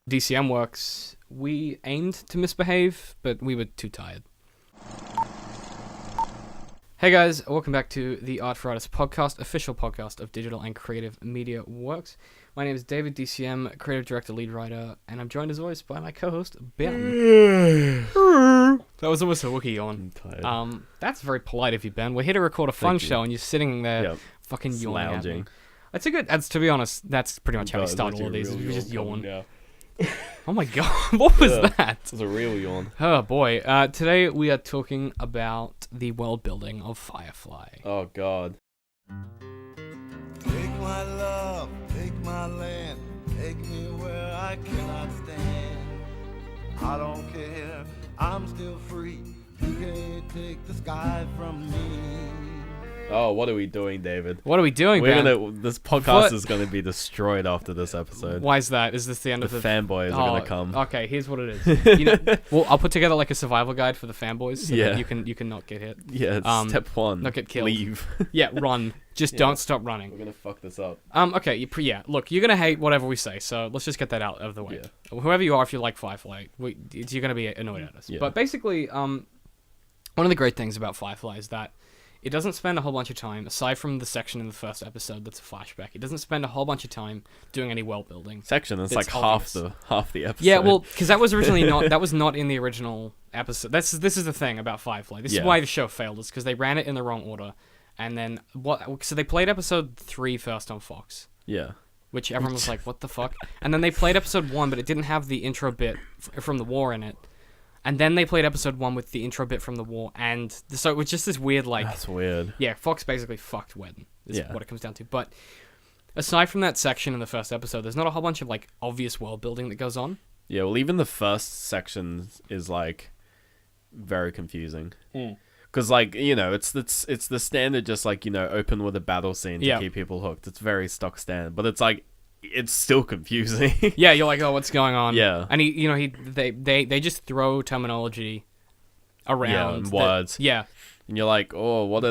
DCM works, we aimed to misbehave, but we were too tired. Hey guys, welcome back to the Art for Artists podcast, official podcast of digital and creative media works. My name is David, DCM, creative director, lead writer, and I'm joined as always by my co-host, Ben. That was almost a Wookiee yawn. I'm tired. That's very polite of you, Ben. We're here to record a fun show, and you're sitting there fucking yawning at me. That's a good. To be honest, that's pretty much how we start all of these. We just yawn. Yeah. Oh my god, what was that? It was a real yawn. Oh boy. Today we are talking about the world building of Firefly. Oh god. Take my love, take my land, take me where I cannot stand. I don't care, I'm still free. You can't take the sky from me. Oh, what are we doing, David? What are we doing, Ben? This podcast is gonna be destroyed after this episode. Why is that? Is this the end of the fanboys are gonna come? Okay, here's what it is. Well, I'll put together like a survival guide for the fanboys so that you can not get hit. Yeah, it's step one. Not get killed. Leave. Yeah, run. Just don't stop running. We're gonna fuck this up. Okay, look, you're gonna hate whatever we say, so let's just get that out of the way. Yeah. Whoever you are, if you like Firefly, you're gonna be annoyed at us. Yeah. But basically, one of the great things about Firefly is that it doesn't spend a whole bunch of time, aside from the section in the first episode that's a flashback, it doesn't spend a whole bunch of time doing any world building. Section, it's like half the episode. Yeah, well, because that was originally not in the original episode. This is the thing about Firefly. This is why the show failed, is because they ran it in the wrong order. And then so they played episode 3 first on Fox. Yeah. Which everyone was like, what the fuck? And then they played episode 1, but it didn't have the intro bit from the war in it. And then they played episode 1 with the intro bit from the war, and so it was just this weird, like... That's weird. Yeah, Fox basically fucked Whedon, is what it comes down to. But aside from that section in the first episode, there's not a whole bunch of, like, obvious world building that goes on. Yeah, well, even the first section is, like, very confusing. Because, like, you know, it's the standard just, like, you know, open with a battle scene to keep people hooked. It's very stock standard. But it's, like... It's still confusing. Yeah, you're like, oh, what's going on? Yeah. And they just throw terminology around. Yeah, and words. Yeah. And you're like, oh, who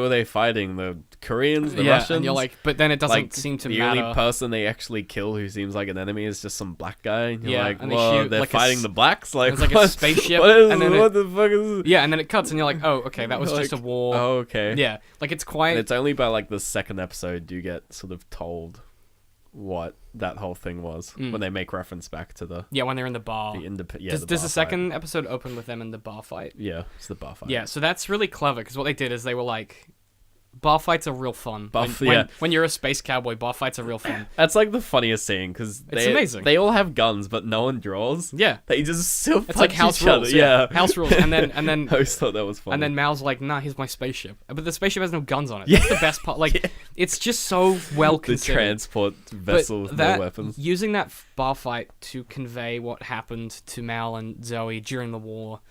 are they fighting? The Koreans? The yeah, Russians? And you're like, but then it doesn't seem to matter. The only person they actually kill who seems like an enemy is just some black guy. And you're like, and well, they're fighting the blacks? Like, it's like a spaceship. What the fuck is this? Yeah, and then it cuts and you're like, oh, okay, that was just a war. Oh, okay. Yeah, like it's quite... And it's only by like the second episode you get sort of told what that whole thing was when they make reference back to the when they're in the bar. Does the second episode open with them in the bar fight? Yeah, it's the bar fight. Yeah, so that's really clever because what they did is they were like, bar fights are real fun. When you're a space cowboy, bar fights are real fun. That's like the funniest scene because it's amazing. They all have guns, but no one draws. Yeah, they just still it's like house each rules. Other. Yeah, house rules. And then I always thought that was fun. And then Mal's like, nah, here's my spaceship, but the spaceship has no guns on it. That's the best part. Like, it's just so well considered. The transport vessel with no weapons. Using that bar fight to convey what happened to Mal and Zoe during the war,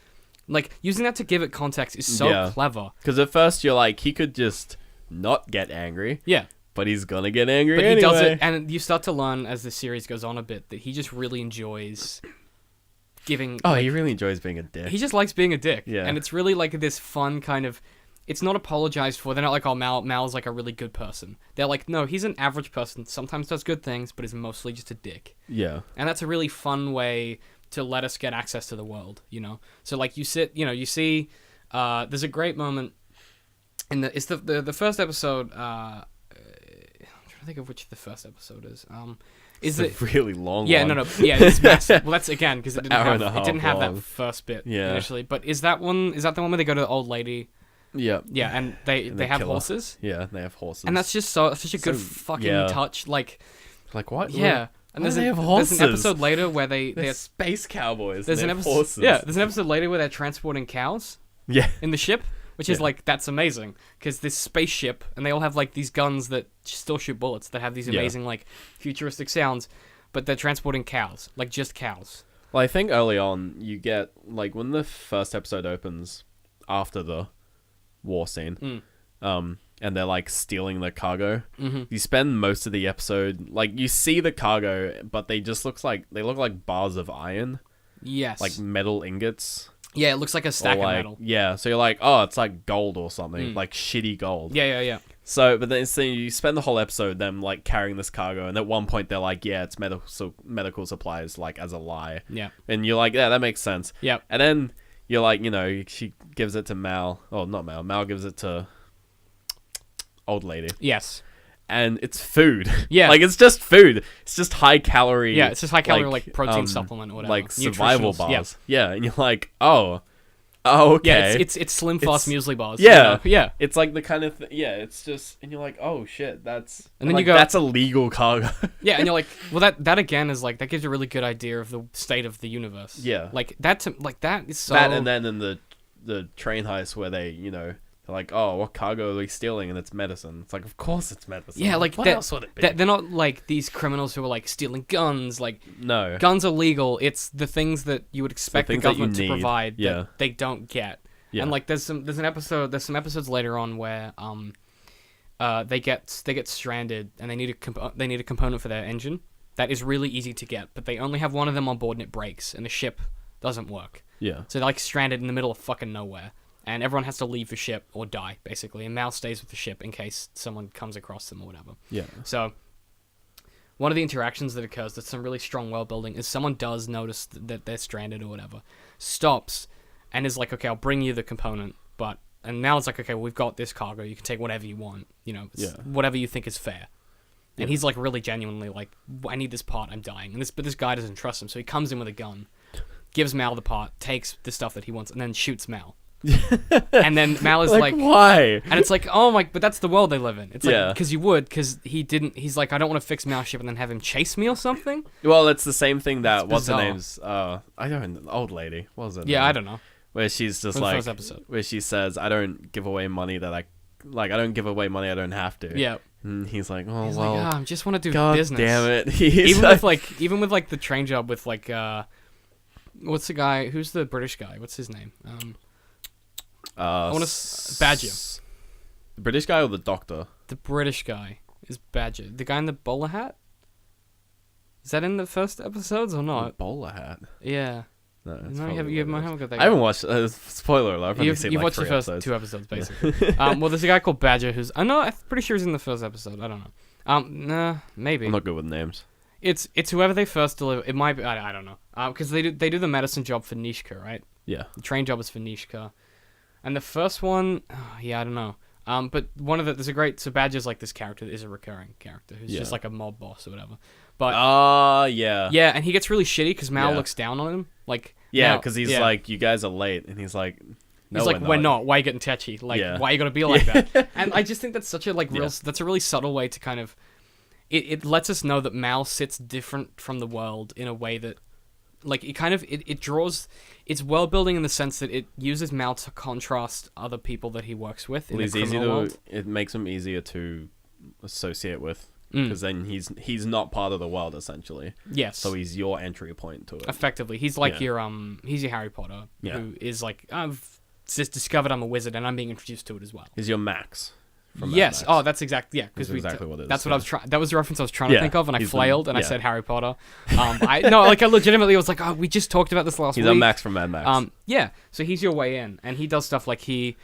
like using that to give it context is so clever. Because at first you're like, he could just not get angry. Yeah. But he's gonna get angry but anyway. He does it, and you start to learn as the series goes on a bit that he just really enjoys giving... Oh, he really enjoys being a dick. He just likes being a dick. Yeah. And it's really like this fun kind of... It's not apologized for. They're not like, oh, Mal's like a really good person. They're like, no, he's an average person. Sometimes does good things, but is mostly just a dick. Yeah. And that's a really fun way to let us get access to the world, you know? So like you see... there's a great moment... It's the first episode. I'm trying to think of which the first episode is. It's a really long one. Yeah, no, it's massive. Well, that's again because it didn't have that first bit initially. But is that the one where they go to the old lady? Yeah. Yeah, and they have horses. Yeah, they have horses. And that's just such a good fucking touch. Like what? Yeah. And they have horses? There's an episode later where they're space cowboys. There's an episode. Horses. Yeah, there's an episode later where they're transporting cows. Yeah. In the ship. Which is like, that's amazing. Because this spaceship, and they all have like these guns that still shoot bullets, that have these amazing like futuristic sounds, but they're transporting cows. Like just cows. Well, I think early on, you get, like when the first episode opens after the war scene, and they're like stealing the cargo, you spend most of the episode, like you see the cargo, but they look like bars of iron. Yes. Like metal ingots. Yeah, it looks like a stack of metal. Yeah, so you're like, oh, it's like gold or something, like shitty gold. Yeah. So, but then so you spend the whole episode them like carrying this cargo, and at one point they're like, "Yeah, it's medical supplies," like as a lie. Yeah. And you're like, "Yeah, that makes sense." Yeah. And then you're like, she gives it to Mal. Oh, not Mal. Mal gives it to old lady. Yes. And it's food. Yeah. Like, it's just food. It's just high calorie. Yeah, it's just high calorie, like protein supplement or whatever. Like survival Nutritionals. bars. Yeah. And you're like, oh, okay. Yeah, it's slim, fast muesli bars. Yeah. Yeah. It's like the kind of it's just, and you're like, oh shit, that's, and then like, you go, that's illegal cargo. Yeah, and you're like, well, that again is like, that gives you a really good idea of the state of the universe. Yeah. Like, that is so... That, and then in the train heist where they, they're like, oh, what cargo are we stealing? And it's medicine. It's like, of course it's medicine. Yeah, like, what else would it be? They're not like these criminals who are like stealing guns. Like, no. Guns are legal. It's the things that you would expect the government to provide that they don't get. Yeah. And like, there's some episodes later on where they get stranded and they need a component for their engine that is really easy to get, but they only have one of them on board and it breaks and the ship doesn't work. Yeah. So they're like stranded in the middle of fucking nowhere. And everyone has to leave the ship or die, basically. And Mal stays with the ship in case someone comes across them or whatever. Yeah. So, one of the interactions that occurs that's some really strong world building is someone does notice that they're stranded or whatever, stops, and is like, okay, I'll bring you the component, and Mal's like, okay, well, we've got this cargo, you can take whatever you want, whatever you think is fair. And he's like really genuinely like, I need this part, I'm dying. But this guy doesn't trust him, so he comes in with a gun, gives Mal the part, takes the stuff that he wants, and then shoots Mal. And then Mal is like, why? And it's like, oh my, but that's the world they live in. It's like, because he's like, I don't want to fix Mal's ship and then have him chase me or something. Well, it's the same thing that, it's what's her bizarre. name's, I don't know, old lady, what was it? Yeah, I don't know. Where she's just From the like, first episode. where she says, I don't give away money I don't give away money I don't have to. Yeah. And he's like, oh, He's well, like, I just want to do God business. damn it. Even with the train job with what's the guy, who's the British guy? What's his name? I want to Badger. The British guy or the doctor? The British guy is Badger. The guy in the bowler hat? Is that in the first episodes or not? The bowler hat? Yeah. No, you haven't got that. I haven't watched. Spoiler alert! You've watched the first episodes. 2 episodes, basically. Well, there's a guy called Badger who's. I'm pretty sure he's in the first episode. I don't know. Nah, maybe. I'm not good with names. It's whoever they first deliver. It might be. I don't know. Because they do the medicine job for Nishka, right? Yeah. The train job is for Nishka, and the first one, I don't know. But so Badger's like this character that is a recurring character who's just like a mob boss or whatever. But yeah. Yeah, and he gets really shitty because Mal looks down on him. Like, yeah, because he's like, you guys are late, and he's like, no, he's like, we're not. Why are you getting touchy? Like, why are you gonna be like that? And I just think that's such a that's a really subtle way to kind of, it lets us know that Mal sits different from the world in a way that, like, it draws, it's world building in the sense that it uses Mal to contrast other people that he works with in the criminal world. It makes him easier to associate with. Because then he's not part of the world, essentially. Yes. So he's your entry point to it. Effectively, he's like he's your Harry Potter, who is like, I've just discovered I'm a wizard and I'm being introduced to it as well. He's your Max. Yes. Oh, that's exactly Because exactly what it is. That's what I was trying. That was the reference I was trying to think of, and I flailed and I said Harry Potter. I legitimately was like, oh, we just talked about this last week. He's a Max from Mad Max. Yeah. So he's your way in, and he does stuff like he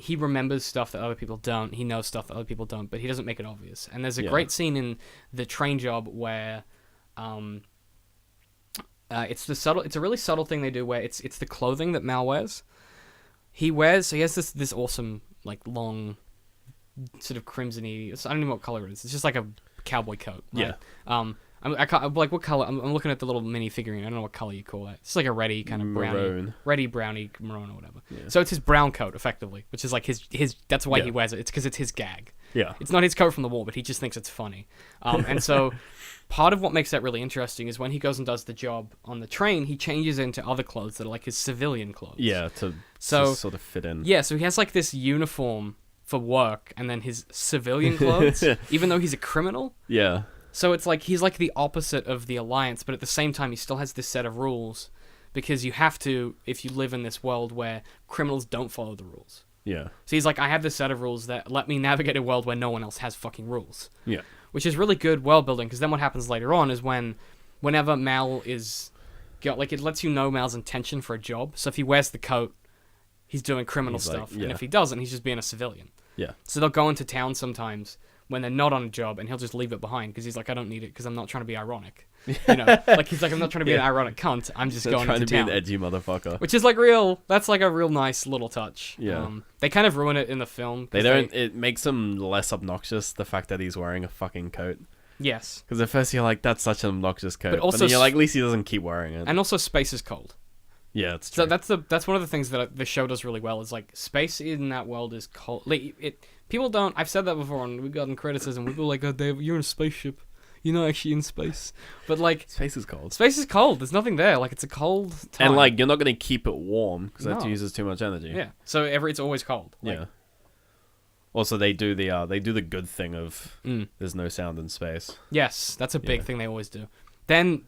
remembers stuff that other people don't. He knows stuff that other people don't, but he doesn't make it obvious. And there's a great scene in the train job where, it's a really subtle thing they do where it's the clothing that Mal wears. He has this awesome like long, sort of crimson-y. I don't even know what color it is. It's just like a cowboy coat. Right? Yeah. I can't, like, what color? I'm looking at the little mini figurine. I don't know what color you call that. It's like a reddy kind of browny, reddy browny maroon or whatever. Yeah. So it's his brown coat, effectively, which is like his. That's why he wears it. It's because it's his gag. Yeah. It's not his coat from the war, but he just thinks it's funny. And so, part of what makes that really interesting is when he goes and does the job on the train, he changes into other clothes that are like his civilian clothes. Yeah, to sort of fit in. Yeah, so he has like this uniform for work, and then his civilian clothes, even though he's a criminal. Yeah. So it's like he's like the opposite of the Alliance, but at the same time he still has this set of rules because you have to if you live in this world where criminals don't follow the rules. Yeah. So he's like, I have this set of rules that let me navigate a world where no one else has fucking rules. Yeah. Which is really good world building because then what happens later on is whenever Mal is, like, it lets you know Mal's intention for a job. So if he wears the coat, he's doing criminal stuff, and if he doesn't, he's just being a civilian. Yeah. So they'll go into town sometimes when they're not on a job, and he'll just leave it behind because he's like, I don't need it because I'm not trying to be ironic. You know, like he's like, I'm not trying to be an ironic cunt. I'm just going trying into to be town. an edgy motherfucker. Which is that's like a real nice little touch. Yeah. They kind of ruin it in the film. It makes him less obnoxious, the fact that he's wearing a fucking coat. Yes. Because at first you're like, that's such an obnoxious coat. But also then you're like, at least he doesn't keep wearing it. And also space is cold. Yeah, it's true. So that's one of the things that the show does really well is like space in that world is cold. Like people don't. I've said that before, and we've gotten criticism. People are like, "Oh, Dave, you're in a spaceship. You're not actually in space." But like, space is cold. Space is cold. There's nothing there. Like it's a cold time. And like, you're not gonna keep it warm because that No. uses too much energy. Yeah. So it's always cold. Like, Yeah. Also, they do the good thing of there's no sound in space. Yes, that's a big thing they always do. Then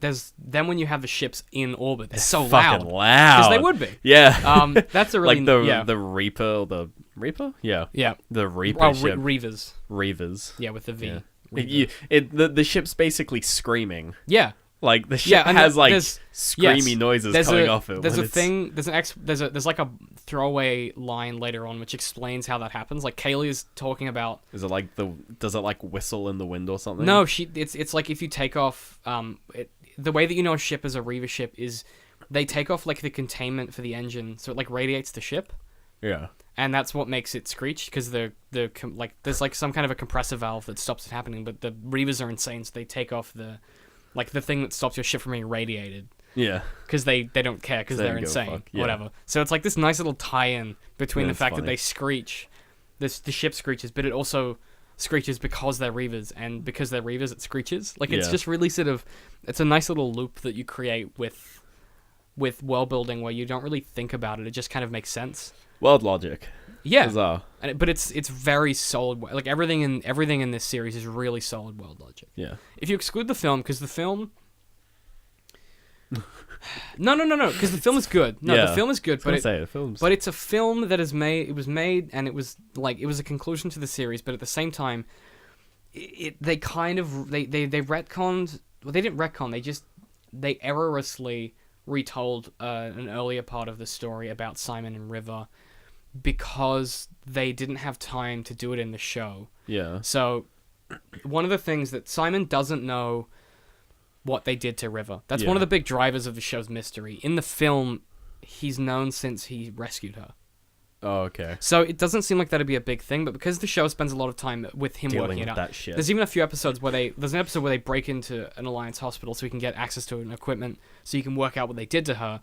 when you have the ships in orbit, they're so Fucking loud. Because they would be. Yeah. That's a really like the Reaper, or the Reaper. Yeah. Yeah. The Reaper ship. Reavers. Reavers. Yeah, with the V. Yeah. The ship's basically screaming. Yeah. Like the ship and has like there's- screamy noises coming off it. There's when a thing. There's like a throwaway line later on which explains how that happens. Like Kaylee is talking about. Is it like does it like whistle in the wind or something? No, it's like if you take off. The way that you know a ship is a Reaver ship is they take off like the containment for the engine, so it like radiates the ship. Yeah. And that's what makes it screech because like there's like some kind of a compressor valve that stops it happening. But the Reavers are insane, so they take off the thing that stops your ship from being radiated. Yeah. Because they don't care because they're insane. Whatever. So it's like this nice little tie-in between the fact that they screech, the ship screeches, but it also screeches because they're Reavers, and because they're Reavers, it screeches. Like it's just really sort of, it's a nice little loop that you create with world building where you don't really think about it. It just kind of makes sense. World logic. Yeah. Bizarre. But it's very solid. Like everything in this series is really solid world logic. Yeah. If you exclude the film, because the film. No, because the film is good. No, the film is good, but it's a film that is made. It was made, and it was a conclusion to the series. But at the same time, they retconned. Well, they didn't retcon. They erroneously retold an earlier part of the story about Simon and River because they didn't have time to do it in the show. Yeah. So one of the things that Simon doesn't know what they did to River. That's one of the big drivers of the show's mystery. In the film, he's known since he rescued her. Oh, okay. So it doesn't seem like that'd be a big thing, but because the show spends a lot of time with him dealing working it with out. That shit. There's even a few episodes where there's an episode where they break into an Alliance hospital so he can get access to an equipment so you can work out what they did to her.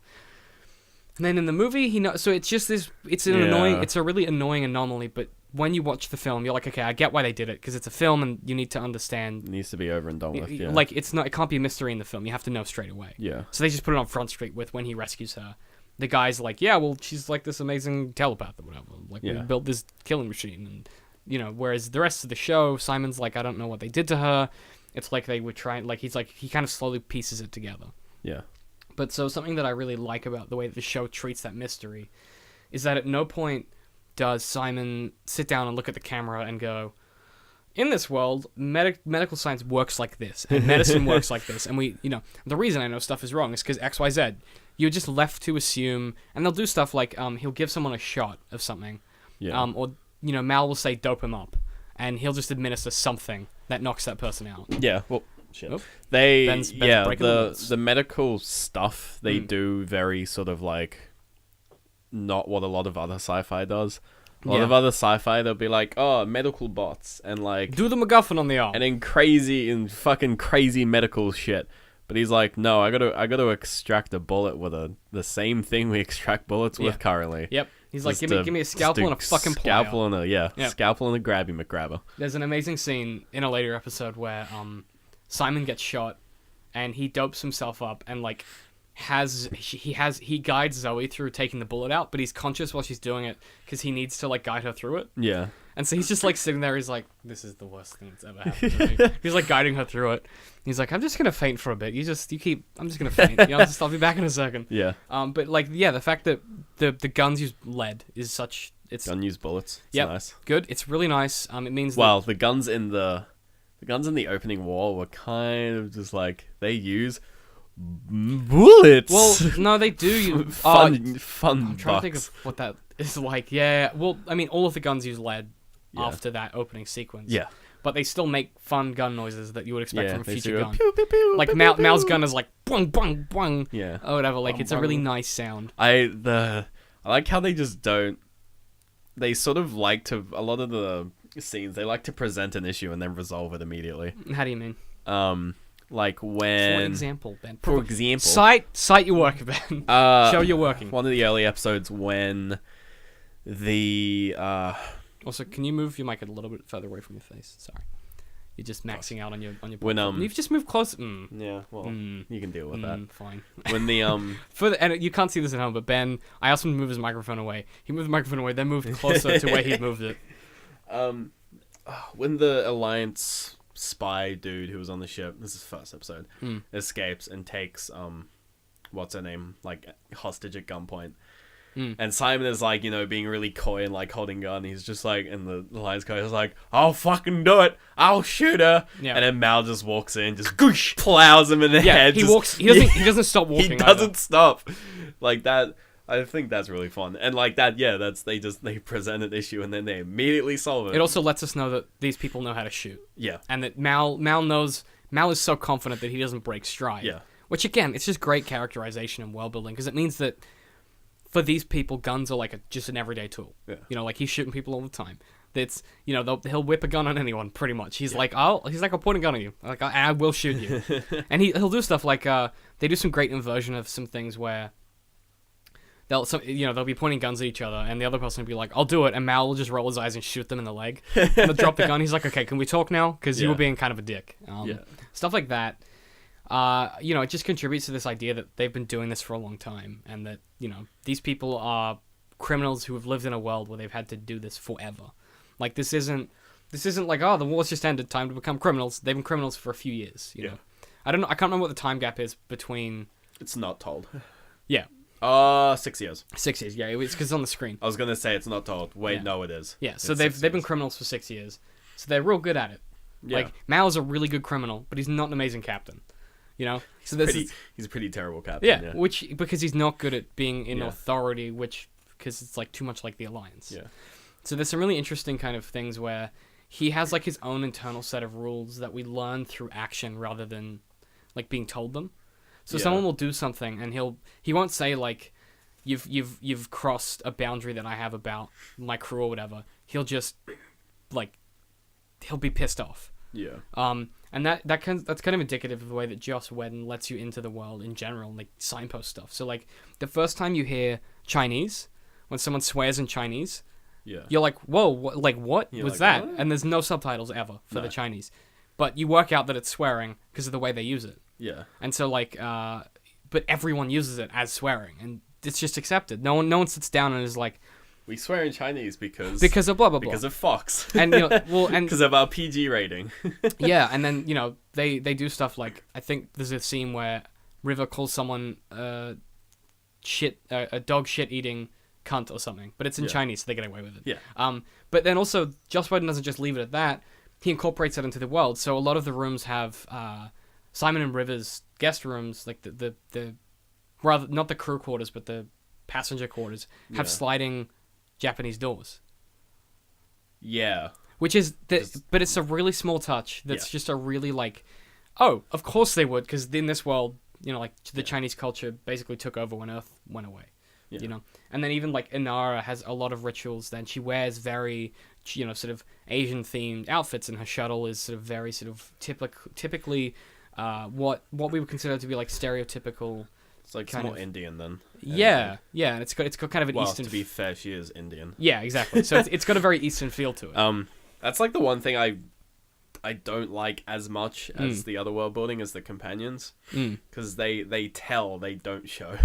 And then in the movie, so it's just this, it's a really annoying anomaly, but when you watch the film, you're like, okay, I get why they did it, because it's a film and you need to understand. It needs to be over and done with, yeah. Like, it can't be a mystery in the film. You have to know straight away. Yeah. So they just put it on Front Street with when he rescues her. The guy's like, yeah, well, she's like this amazing telepath or whatever. Like, we built this killing machine. And, whereas the rest of the show, Simon's like, I don't know what they did to her. It's like they were trying, like, he kind of slowly pieces it together. Yeah. But so something that I really like about the way that the show treats that mystery is that at no point does Simon sit down and look at the camera and go, in this world, medical science works like this, and medicine works like this, and the reason I know stuff is wrong is because X, Y, Z. You're just left to assume, and they'll do stuff like he'll give someone a shot of something, or Mal will say dope him up, and he'll just administer something that knocks that person out. Yeah, well, shit. Oh. Ben's breaking the medical stuff they do very sort of like not what a lot of other sci-fi does. A lot of other sci-fi, they'll be like, oh, medical bots, and like do the MacGuffin on the arm, and then fucking crazy medical shit. But he's like, no, I gotta extract a bullet with the same thing we extract bullets with currently. Yep. He's like, give me a scalpel and a fucking plier. Scalpel and a grabby McGrabber. There's an amazing scene in a later episode where Simon gets shot, and he dopes himself up and like he guides Zoe through taking the bullet out, but he's conscious while she's doing it because he needs to like guide her through it. Yeah. And so he's just like sitting there. He's like, "This is the worst thing that's ever happened to me." He's like guiding her through it. He's like, "I'm just gonna faint for a bit. I'm just gonna faint. I'll be back in a second." Yeah. But like, the fact that the guns use lead is such. It's gun use bullets. It's nice. Good. It's really nice. It means. Well, the guns in the opening war were kind of just like they use bullets. Well, no, they do. fun. I'm trying to think of what that is like. Yeah. Well, I mean, all of the guns use lead. after that opening sequence. Yeah. But they still make fun gun noises that you would expect from a they future do gun. pew, pew, pew, Like pew, Mao's pew. gun is like bung bung bung. Yeah. Or whatever. Like Bung, it's a really bung. nice sound. I like how they just don't. They sort of like to, a lot of the scenes, they like to present an issue and then resolve it immediately. How do you mean? Like For when, example, Ben. for example, Cite your work, Ben. Show your working. one of the early episodes when the Also, can you move your mic a little bit further away from your face? Sorry. You're just maxing out on your when You've just moved closer. yeah, well, you can deal with that. Fine. When the And you can't see this at home, but Ben, I asked him to move his microphone away. He moved the microphone away, then moved closer to where he moved it. when the Alliance spy dude who was on the ship, this is the first episode, escapes and takes what's her name, like, hostage at gunpoint. And Simon is like, being really coy and like holding a gun. He's just like, and the Alliance guy is like, I'll fucking do it. I'll shoot her. Yeah. And then Mal just walks in, just goosh, plows him in the head. He just- walks. He doesn't. He doesn't stop walking. He doesn't stop. Like that. I think that's really fun. And like that, yeah, they present an issue and then they immediately solve it. It also lets us know that these people know how to shoot. Yeah. And that Mal is so confident that he doesn't break stride. Yeah. Which again, it's just great characterization and world building because it means that for these people, guns are like just an everyday tool. Yeah. Like he's shooting people all the time. That's he'll whip a gun on anyone pretty much. He's like I'll point a gun at you. Like I will shoot you. And he'll do stuff like they do some great inversion of some things where they'll be pointing guns at each other and the other person will be like I'll do it and Mal will just roll his eyes and shoot them in the leg and they'll drop the gun. He's like okay, can we talk now? Because you were being kind of a dick. Stuff like that. It just contributes to this idea that they've been doing this for a long time and that, these people are criminals who have lived in a world where they've had to do this forever. Like, this isn't like, oh, the war's just ended, time to become criminals. They've been criminals for a few years, you know. I don't know, I can't remember what the time gap is between... It's not told. Yeah. 6 years. 6 years, yeah, it's because it's on the screen. I was going to say it's not told. Wait, no, it is. Yeah, so they've been criminals for 6 years. So they're real good at it. Yeah. Like, Mao's a really good criminal, but he's not an amazing captain. So he's a pretty terrible captain. Yeah, because he's not good at being in authority, because it's like too much like the Alliance. Yeah. So there's some really interesting kind of things where he has like his own internal set of rules that we learn through action rather than like being told them. So someone will do something and he won't say like you've crossed a boundary that I have about my crew or whatever. He'll just like he'll be pissed off. Yeah. And that's kind of indicative of the way that Joss Whedon lets you into the world in general, like signpost stuff. So like the first time you hear Chinese, when someone swears in Chinese, you're like, whoa, what was like, that? what? And there's no subtitles ever for the Chinese, but you work out that it's swearing because of the way they use it. Yeah. And so like, but everyone uses it as swearing, and it's just accepted. No one sits down and is like, we swear in Chinese because of blah blah blah. Because of Fox. And and because of our PG rating. Yeah, and then they do stuff like I think there's a scene where River calls someone a dog shit eating cunt or something, but it's in Chinese, so they get away with it. Yeah. But then also Joss Whedon doesn't just leave it at that; he incorporates it into the world. So a lot of the rooms have Simon and River's guest rooms, like the rather not the crew quarters, but the passenger quarters have sliding Japanese doors. Yeah. Which is but it's a really small touch that's just a really like, oh, of course they would, because in this world, like the Chinese culture basically took over when Earth went away. And then even like Inara has a lot of rituals. Then she wears very, sort of Asian themed outfits, and her shuttle is sort of very sort of typically what we would consider to be like stereotypical. It's like kind more Indian then. Yeah, and it's got kind of an Eastern. To be fair, she is Indian. Yeah, exactly. So it's got a very Eastern feel to it. That's like the one thing I don't like as much as the other world building as the companions, because they tell, they don't show.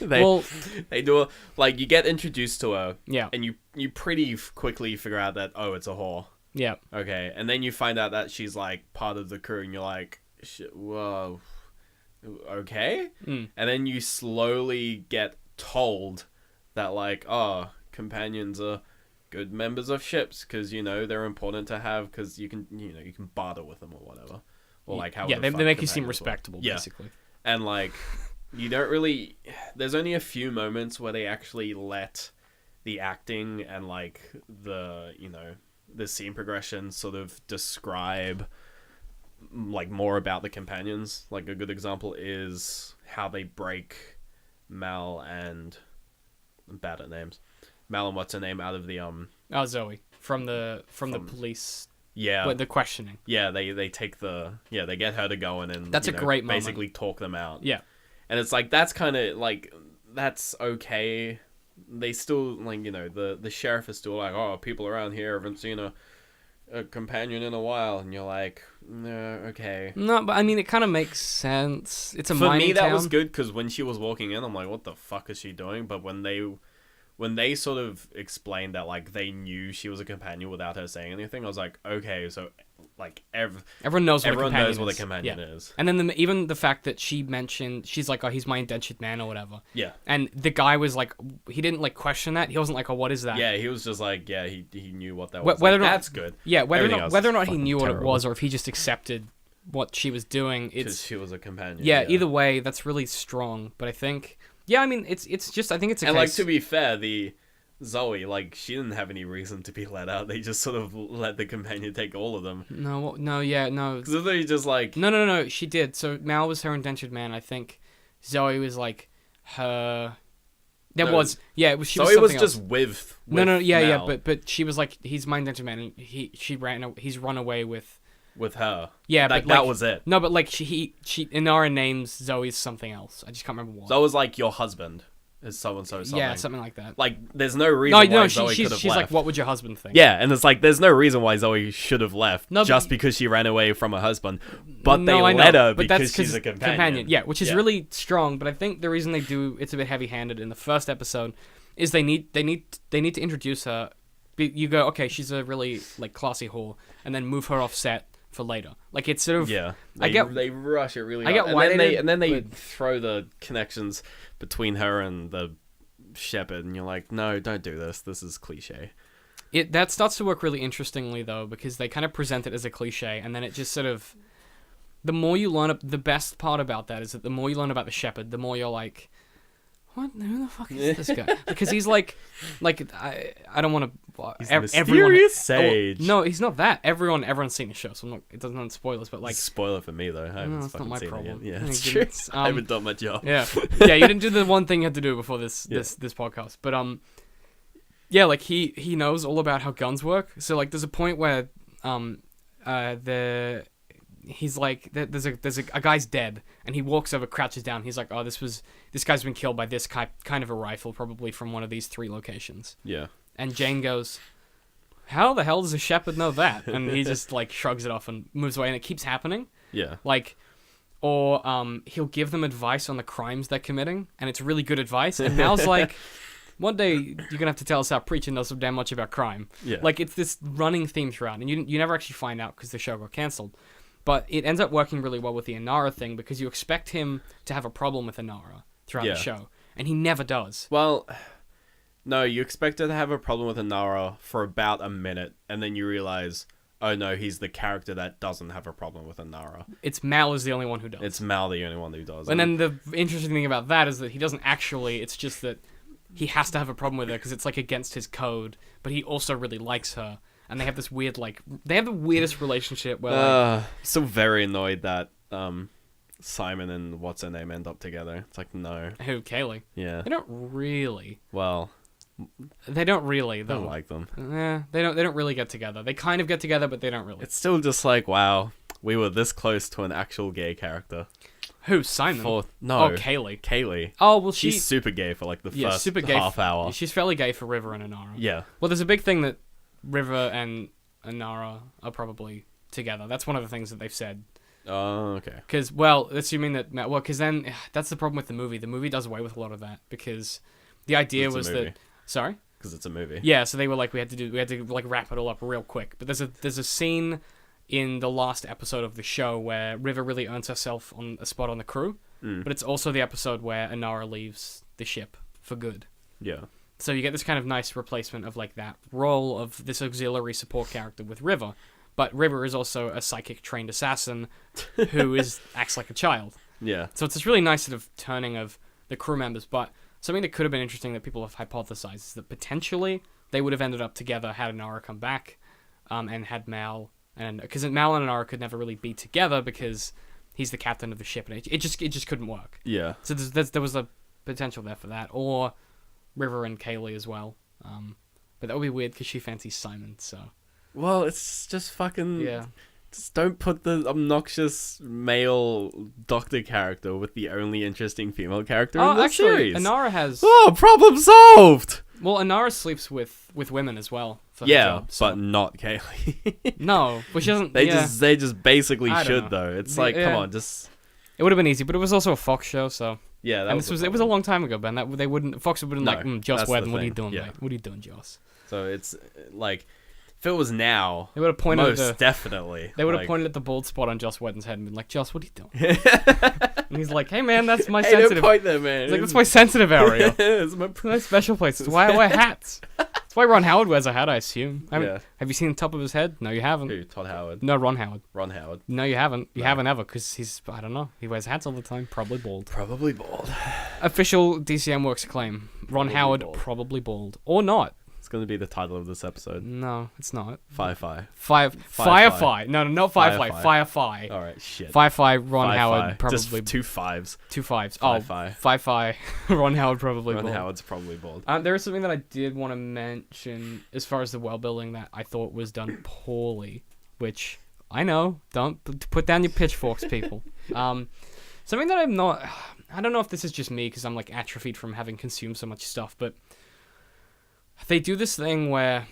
They do like you get introduced to her, and you pretty quickly figure out that it's a whore. Yeah. Okay, and then you find out that she's like part of the crew, and you're like, whoa. Okay, and then you slowly get told that like, companions are good members of ships because they're important to have because you can barter with them or whatever, or like how they make you seem respectable basically. And like you don't really, there's only a few moments where they actually let the acting and like the the scene progression sort of describe like more about the companions. Like a good example is how they break Mal and I'm bad at names. Mal and what's her name out of the Zoe from the police. Yeah. With the questioning. Yeah, they take they get her to go in and that's a great moment. Basically talk them out. Yeah. And it's like that's kind of like that's okay. They still like the sheriff is still like, oh, people around here haven't seen a companion in a while, and you're like, no, okay. No, but I mean it kind of makes sense. It's a for mining me that town. was good because when she was walking in, I'm like, what the fuck is she doing? But when they sort of explained that like they knew she was a companion without her saying anything, I was like, okay, so like everyone knows what a companion is. And then even the fact that she mentioned, she's like, oh, he's my indentured man or whatever. Yeah. And the guy was like, he didn't like question that. He wasn't like, oh, what is that? Yeah, he was just like, yeah, he knew what that was. Whether like, or not, that's good. Yeah, whether or not he fucking knew terrible. what it was or if he just accepted what she was doing. Because she was a companion. Yeah, either way, that's really strong. But I think, I mean, it's just, I think it's a and case. like to be fair, the Zoe, like, she didn't have any reason to be let out. They just sort of let the companion take all of them. No. Because they just like... No, she did. So Mal was her indentured man. I think Zoe was like her... Zoe was just with Mal. but she was like, he's my indentured man, and he's run away with her. Yeah, like, but like, that was it. No, but like she Inara names Zoe something else. I just can't remember what. Zoe was like, your husband is so and so something. Yeah, something like that. Like, there's no reason why Zoe could have she's left. like, what would your husband think? Yeah, and it's like, there's no reason why Zoe should have left just but, because she ran away from her husband. But they let her because she's a companion. Yeah, which is really strong. But I think the reason they do it's a bit heavy-handed in the first episode is they need to introduce her. You go, okay, she's a really like classy whore, and then move her off set for later. Like it's sort of they rush it really hard. I get why they throw the connections between her and the shepherd, and you're like, no, don't do this. This is cliche. That starts to work really interestingly though, because they kind of present it as a cliche, and then it just sort of the more you learn. The best part about that is that the more you learn about the shepherd, the more you're like, what? Who the fuck is this guy? Because he's like I don't want to. He's mysterious sage. No, he's not that. Everyone's seen the show, so it doesn't have spoilers. But like, spoiler for me though. I haven't that's not my seen problem. it yet. Yeah, it's true. I haven't done my job. Yeah, you didn't do the one thing you had to do before this podcast. But yeah, like he knows all about how guns work. So like, there's a point where he's like, there's a guy's dead, and he walks over, crouches down. He's like, oh, this guy's been killed by this kind of a rifle, probably from one of these 3 locations. Yeah. And Jane goes, how the hell does a shepherd know that? And he just like shrugs it off and moves away, and it keeps happening. Yeah. Like, or he'll give them advice on the crimes they're committing, and it's really good advice. And Mal's like, one day you're gonna have to tell us how preaching knows so damn much about crime. Yeah. Like it's this running theme throughout, and you never actually find out because the show got cancelled. But it ends up working really well with the Inara thing because you expect him to have a problem with Inara throughout the show, and he never does. Well, no, you expect her to have a problem with Inara for about a minute, and then you realize, oh no, he's the character that doesn't have a problem with Inara. It's Mal is the only one who does. It's Mal the only one who does. And then the interesting thing about that is that he doesn't actually. It's just that he has to have a problem with her because it's like against his code, but he also really likes her. And they have this weird, like, they have the weirdest relationship where, like... still very annoyed that Simon and what's her name end up together. It's like, no. Who, Kaylee? Yeah. They don't really. Well... They don't really, though. I don't like them. They don't really get together. They kind of get together, but they don't really. It's still just like, wow, we were this close to an actual gay character. Who, Simon? No. Oh, Kaylee. Kaylee. Oh, well, she's super gay for, like, the first half hour. She's fairly gay for River and Inara. Yeah. Well, there's a big thing that River and Inara are probably together. That's one of the things that they've said. Oh, okay. Because, well, assuming that... Well, because then... That's the problem with the movie. The movie does away with a lot of that. Because the idea was that... Sorry? Because it's a movie. Yeah, so they were like, we had to like wrap it all up real quick. But there's a scene in the last episode of the show where River really earns herself on a spot on the crew. But it's also the episode where Inara leaves the ship for good. Yeah. So you get this kind of nice replacement of like that role of this auxiliary support character with River. But River is also a psychic trained assassin who acts like a child. Yeah. So it's this really nice sort of turning of the crew members. But something that could have been interesting that people have hypothesized is that potentially they would have ended up together had Inara come back. and had Mal, and because Mal and Inara could never really be together because he's the captain of the ship, and it just couldn't work. Yeah. So there was a potential there for that, or River and Kaylee as well. But that would be weird because she fancies Simon. So. Well, it's just fucking... Yeah. Just don't put the obnoxious male doctor character with the only interesting female character in the series. Inara has... Oh, problem solved! Well, Inara sleeps with women as well. For her Yeah, job, so. but not Kaylee. No, but she doesn't... They just basically I don't should, know. though. It's like, come on, just... It would have been easy, but it was also a Fox show, so... Yeah, and it was a long time ago, Ben. That they wouldn't... Fox wouldn't Joss that's Whedon, the what are you thing. doing, Yeah. mate? What are you doing, Joss? So it's, like... If it was now, They would have pointed most definitely. They would have pointed at the bald spot on Joss Whedon's head and been like, Joss, what are you doing? And he's like, hey, man, that's my sensitive... Don't point there, man. He's like, that's my sensitive area. It's my My special place. It's why I wear hats. That's why Ron Howard wears a hat, I assume. Yeah. Have you seen the top of his head? No, you haven't. Who? Todd Howard. No, Ron Howard. Ron Howard. No, you haven't. You No. haven't ever, because he's, I don't know, he wears hats all the time, probably bald. Probably bald. Official DCM Works claim. Ron Probably Howard, bald. probably bald. Or not. It's going to be the title of this episode. No, it's not. Firefly. Firefly. No, not Firefly. Firefly. Alright, shit. Firefly, Ron Firefly. Howard, probably... Just 2 5s. 2 5s. Firefly. Oh, Firefly. Ron Howard, probably Ron bald. Howard's probably bald. There is something that I did want to mention as far as the world building that I thought was done poorly, which I know. Don't put down your pitchforks, people. Something that I'm not... I don't know if this is just me because I'm like atrophied from having consumed so much stuff, but they do this thing where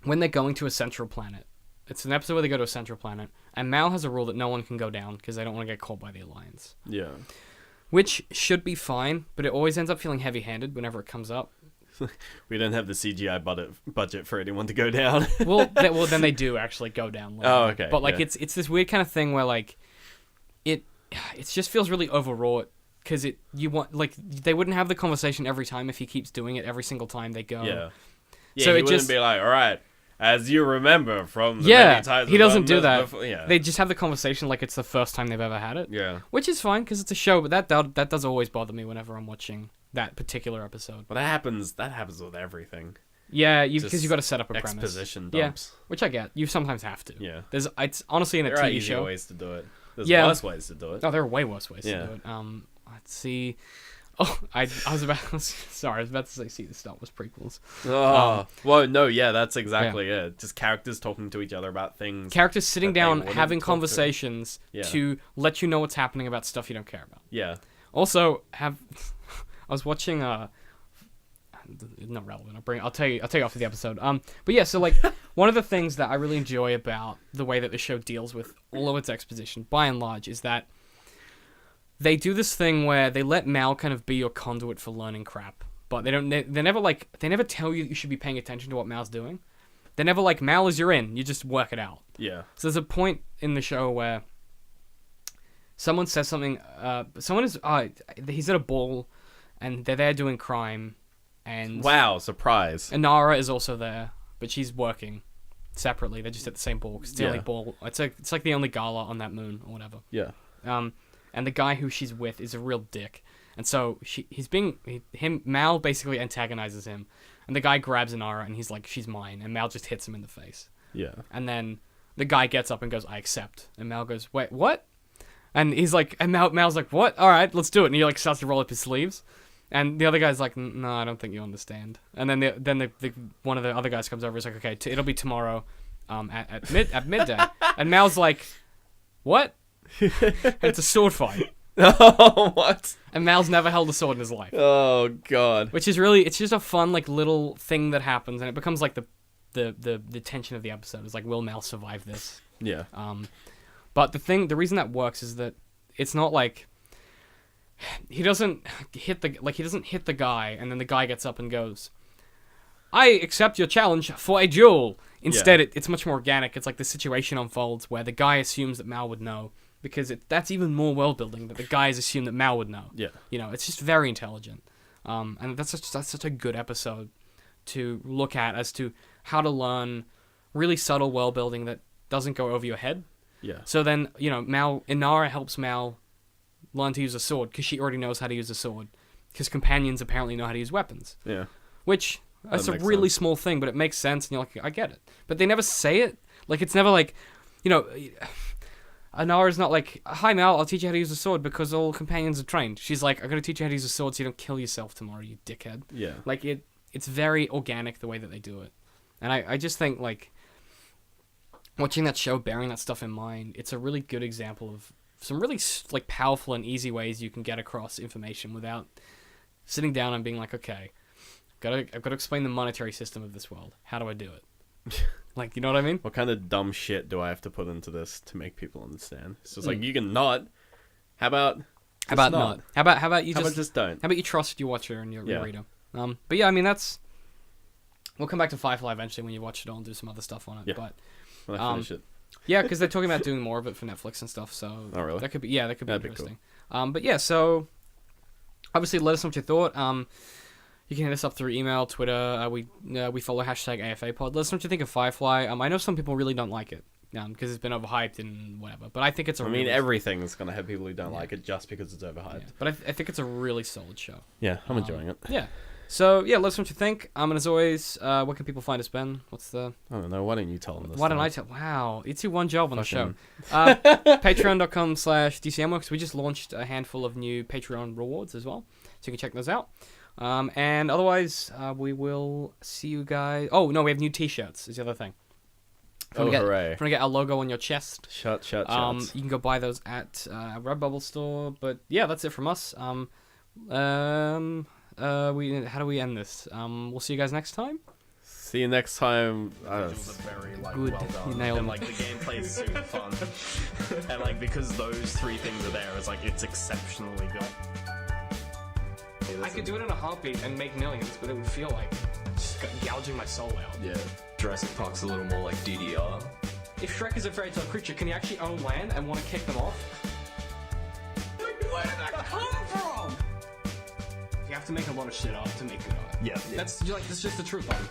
when they're going to a central planet, it's an episode where they go to a central planet, and Mal has a rule that no one can go down because they don't want to get caught by the Alliance. Yeah. Which should be fine, but it always ends up feeling heavy-handed whenever it comes up. We don't have the CGI budget for anyone to go down. Well, then they do actually go down. Later. Oh, okay. But like yeah. it's this weird kind of thing where like it just feels really overwrought because they wouldn't have the conversation every time if he keeps doing it every single time they go. Yeah. Yeah, So he it wouldn't just- be like, all right, as you remember from the many times he we've doesn't done do this that. before- Yeah. They just have the conversation like it's the first time they've ever had it. Yeah. Which is fine because it's a show, but that does always bother me whenever I'm watching that particular episode. But that happens with everything. Yeah, Just because you've got to set up a Exposition premise. dumps. Yeah, which I get. You sometimes have to. Yeah. It's honestly in a There are TV easier show. ways to do it. There's Yeah. worse ways to do it. Oh, there are way worse ways Yeah. to do it. Let's see. Oh, I was about to say see the Star Wars prequels. Oh, well, no, yeah, that's exactly it. Just characters talking to each other about things. Characters sitting that they down, wouldn't having talk to. conversations Yeah. to let you know what's happening about stuff you don't care about. Yeah. Also, I was watching not relevant. I'll tell you after the episode. But yeah, so like one of the things that I really enjoy about the way that the show deals with all of its exposition, by and large, is that they do this thing where they let Mal kind of be your conduit for learning crap, but they never tell you that you should be paying attention to what Mal's doing. They're never like, Mal is you're in, you just work it out. Yeah. So there's a point in the show where someone says something. He's at a ball, and they're there doing crime, and Wow, surprise. Inara is also there, but she's working separately. They're just at the same ball 'cause it's the only Yeah. ball. It's like the only gala on that moon or whatever. Yeah. And the guy who she's with is a real dick, and so Mal basically antagonizes him, and the guy grabs Inara and he's like, she's mine, and Mal just hits him in the face. Yeah. And then the guy gets up and goes, I accept. And Mal goes, wait, what? And he's like, and Mal's like, what? All right, let's do it. And he like starts to roll up his sleeves. And the other guy's like, no, I don't think you understand. And then one of the other guys comes over. He's like, okay, it'll be tomorrow, at midday. And Mal's like, what? And it's a sword fight. Oh, what? And Mal's never held a sword in his life. Oh, God. Which is really, it's just a fun like little thing that happens, and it becomes like the tension of the episode is like, will Mal survive this? Yeah. But the reason that works is that it's not like he doesn't hit the guy and then the guy gets up and goes, I accept your challenge for a duel. Instead, it's much more organic. It's like the situation unfolds where the guy assumes that Mal would know, because that's even more world building, that the guys assume that Mal would know. Yeah. You know, it's just very intelligent. And that's such a good episode to look at as to how to learn really subtle world building that doesn't go over your head. Yeah. So then, you know, Inara helps Mal learn to use a sword because she already knows how to use a sword. Because companions apparently know how to use weapons. Yeah. Which, That's a makes really sense. small thing, but it makes sense, and you're like, I get it. But they never say it. Like, it's never like, you know, Anara's not like, hi Mal, I'll teach you how to use a sword because all companions are trained. She's like, I'm going to teach you how to use a sword so you don't kill yourself tomorrow, you dickhead. Yeah. Like, it's very organic the way that they do it. And I just think, like, watching that show, bearing that stuff in mind, it's a really good example of some really, like, powerful and easy ways you can get across information without sitting down and being like, okay, I've got to explain the monetary system of this world. How do I do it? Like, you know what I mean? What kind of dumb shit do I have to put into this to make people understand? It's just like, you can not. How about not? How about you just don't? How about you trust your watcher and your reader? But yeah, I mean, we'll come back to Firefly eventually when you watch it all and do some other stuff on it. Yeah. But When I finish it. yeah, because they're talking about doing more of it for Netflix and stuff. So Oh, really? that could be That'd be interesting. But yeah, so obviously let us know what you thought. You can hit us up through email, Twitter. We follow hashtag AFAPod. Let us know what you think of Firefly. I know some people really don't like it because it's been overhyped and whatever. But I think it's everything's gonna have people who don't like it just because it's overhyped. Yeah. But I think it's a really solid show. Yeah, I'm enjoying it. Yeah. So yeah, let us know what you think. And as always, where can people find us, Ben? What's the? I don't know. Why don't you tell them this? Why don't I tell? Wow, it's your one job on the show. Patreon.com/DCMworks. We just launched a handful of new Patreon rewards as well, so you can check those out. And otherwise, we will see you guys. Oh no, we have new T-shirts. Is the other thing. Hooray! If you want to get our logo on your chest, Shut. you can go buy those at Redbubble store. But yeah, that's it from us. How do we end this? We'll see you guys next time. See you next time. Very, like, Good. well done. You nailed and it. like the gameplay is super fun, and like because those three things are there, it's exceptionally good. I could do it in a heartbeat and make millions, but it would feel like just gouging my soul out. Yeah, Jurassic Park's a little more like DDR. If Shrek is a fairy tale creature, can he actually own land and want to kick them off? Where did that come from? You have to make a lot of shit up to make good art. Yeah. That's just the truth of it.